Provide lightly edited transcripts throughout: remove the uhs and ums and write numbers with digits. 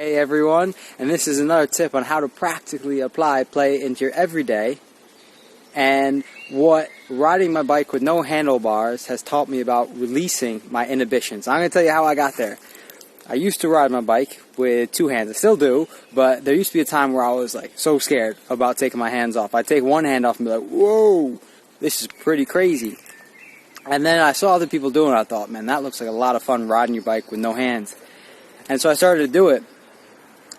Hey everyone, and this is another tip on how to practically apply play into your everyday and what riding my bike with no handlebars has taught me about releasing my inhibitions. I'm going to tell you how I got there. I used to ride my bike with two hands. I still do, but there used to be a time where I was like so scared about taking my hands off. I'd take one hand off and be like, whoa, this is pretty crazy. And then I saw other people doing it. I thought, man, that looks like a lot of fun riding your bike with no hands. And so I started to do it.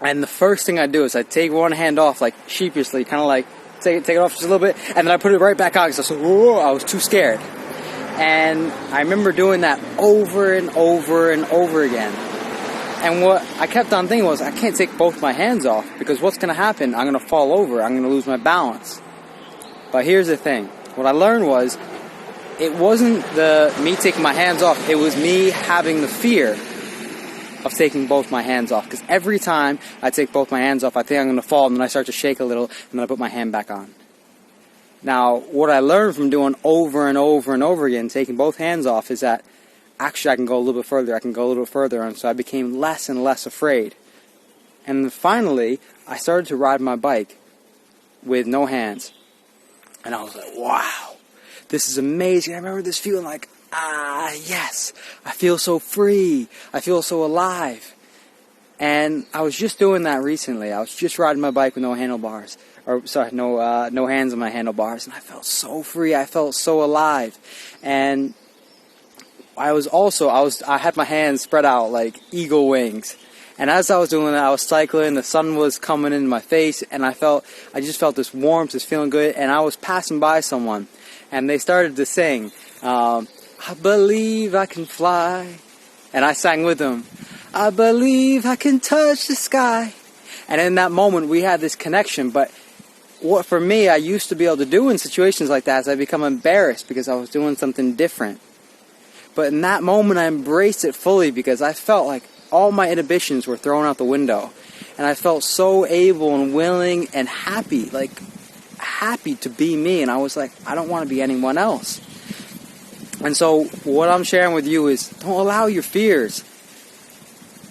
And the first thing I do is I take one hand off, like sheepishly, kind of like take it off just a little bit, and then I put it right back on because I was too scared. And I remember doing that over and over and over again. And what I kept on thinking was, I can't take both my hands off because what's going to happen? I'm going to fall over. I'm going to lose my balance. But here's the thing. What I learned was, it wasn't me taking my hands off. It was me having the fear of taking both my hands off. Because every time I take both my hands off, I think I'm going to fall, and then I start to shake a little, and then I put my hand back on. Now, what I learned from doing over and over and over again, taking both hands off, is that actually I can go a little bit further, and so I became less and less afraid. And then finally, I started to ride my bike with no hands. And I was like, wow, this is amazing. I remember this feeling like, yes, I feel so free. I feel so alive. And I was just doing that recently. I was just riding my bike with no handlebars. No hands on my handlebars. And I felt so free. I felt so alive. And I had my hands spread out like eagle wings. And as I was doing that, I was cycling. The sun was coming in my face. And I just felt this warmth, this feeling good. And I was passing by someone. And they started to sing, I believe I can fly. And I sang with them, I believe I can touch the sky. And in that moment, we had this connection. But what for me, I used to be able to do in situations like that is I become embarrassed because I was doing something different. But in that moment, I embraced it fully because I felt like all my inhibitions were thrown out the window. And I felt so able and willing and happy, happy to be me. And I was like, I don't want to be anyone else. And so what I'm sharing with you is, don't allow your fears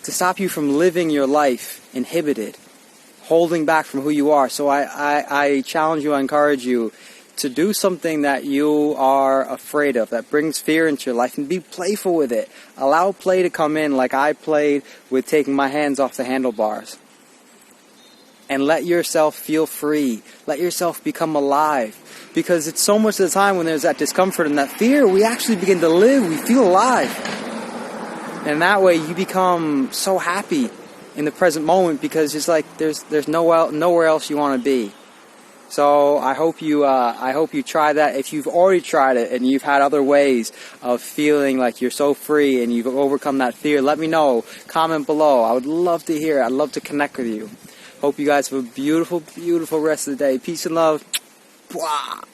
to stop you from living your life inhibited, holding back from who you are. So I challenge you, I encourage you to do something that you are afraid of, that brings fear into your life, and be playful with it. Allow play to come in like I played with taking my hands off the handlebars. And let yourself feel free. Let yourself become alive. Because it's so much of the time when there's that discomfort and that fear, we actually begin to live. We feel alive. And that way you become so happy in the present moment because it's like there's nowhere else you want to be. So I hope you try that. If you've already tried it and you've had other ways of feeling like you're so free and you've overcome that fear, let me know. Comment below. I would love to hear it. I'd love to connect with you. Hope you guys have a beautiful, beautiful rest of the day. Peace and love. Bwah.